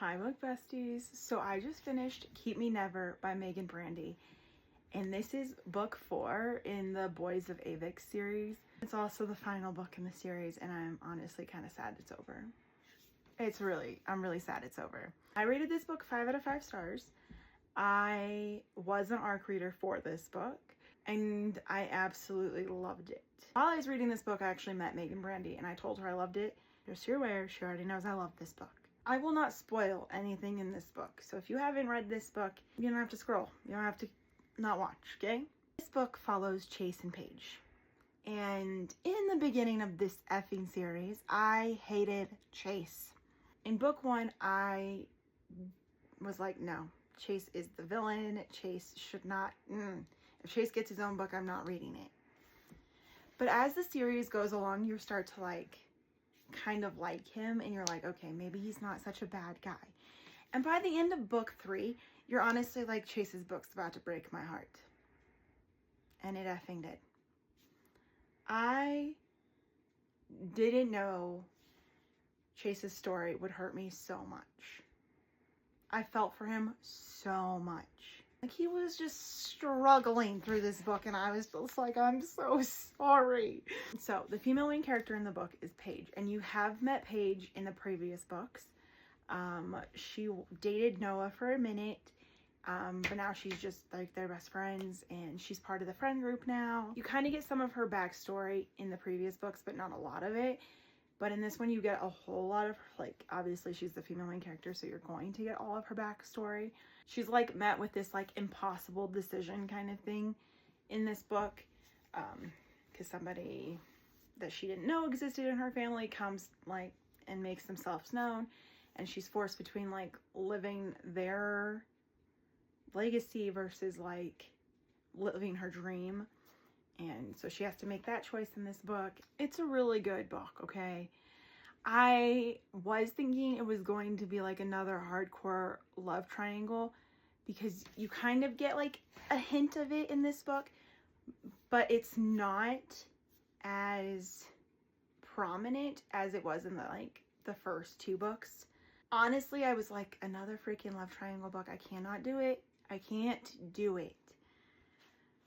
Hi book besties. So I just finished Keep Me Never by Meagan Brandy, and this is book 4 in the Boys of Avix series. It's also the final book in the series, and I'm honestly kind of sad it's over. I'm really sad it's over. I rated this book 5 out of 5 stars. I was an ARC reader for this book, and I absolutely loved it. While I was reading this book, I actually met Meagan Brandy, and I told her I loved it. Just so you're aware, she already knows I love this book. I will not spoil anything in this book, so if you haven't read this book, you don't have to scroll. You don't have to not watch, okay? This book follows Chase and Paige. And in the beginning of this effing series, I hated Chase. In book 1, I was like, no, Chase is the villain. Chase should not, if Chase gets his own book, I'm not reading it. But as the series goes along, you start to kind of like him, and you're like, okay, maybe he's not such a bad guy. And by the end of book 3, you're honestly like, Chase's book's about to break my heart. And it effing did. I didn't know Chase's story would hurt me so much. I felt for him so much. Like, he was just struggling through this book, and I was just like, I'm so sorry. So the female main character in the book is Paige, and you have met Paige in the previous books. She dated Noah for a minute, but now she's just like their best friends, and she's part of the friend group now. You kind of get some of her backstory in the previous books, but not a lot of it. But in this one, you get a whole lot of, obviously she's the female main character, so you're going to get all of her backstory. She's met with this impossible decision kind of thing in this book, because somebody that she didn't know existed in her family comes and makes themselves known, and she's forced between living their legacy versus living her dream. And so she has to make that choice in this book. It's a really good book, okay? I was thinking it was going to be another hardcore love triangle, because you kind of get a hint of it in this book, but it's not as prominent as it was in the first 2 books. Honestly, I was like, another freaking love triangle book. I cannot do it. I can't do it.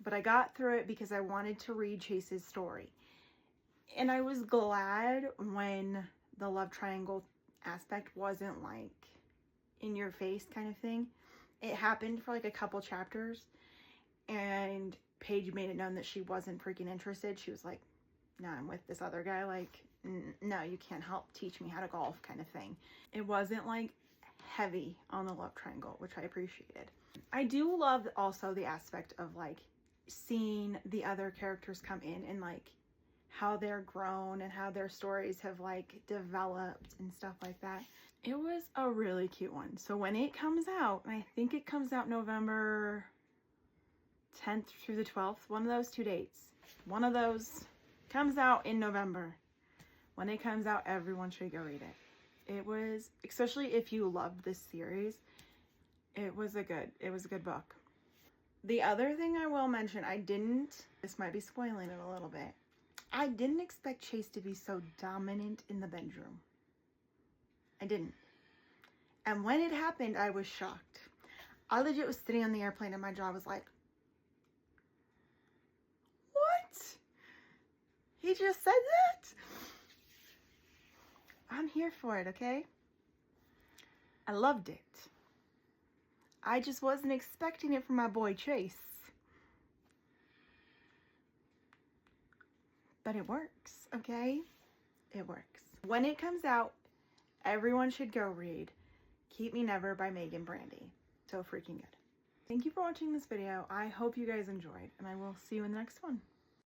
But I got through it because I wanted to read Chase's story. And I was glad when the love triangle aspect wasn't in your face kind of thing. It happened for a couple chapters, and Paige made it known that she wasn't freaking interested. She was like, no, I'm with this other guy. No, you can't help teach me how to golf kind of thing. It wasn't heavy on the love triangle, which I appreciated. I do love also the aspect of seeing the other characters come in and how they're grown and how their stories have developed and stuff like that. It was a really cute one. So when it comes out, and I think it comes out November 10th through the 12th, one of those 2 dates, one of those comes out in November. When it comes out, everyone should go read it. It was, especially if you loved this series, it was a good book. The other thing I will mention, this might be spoiling it a little bit, I didn't expect Chase to be so dominant in the bedroom. I didn't. And when it happened, I was shocked. I legit was sitting on the airplane and my jaw was like, what? He just said that? I'm here for it, okay? I loved it. I just wasn't expecting it from my boy Chase. But it works, okay? It works. When it comes out, everyone should go read Keep Me Never by Meagan Brandy. So freaking good. Thank you for watching this video. I hope you guys enjoyed, and I will see you in the next one.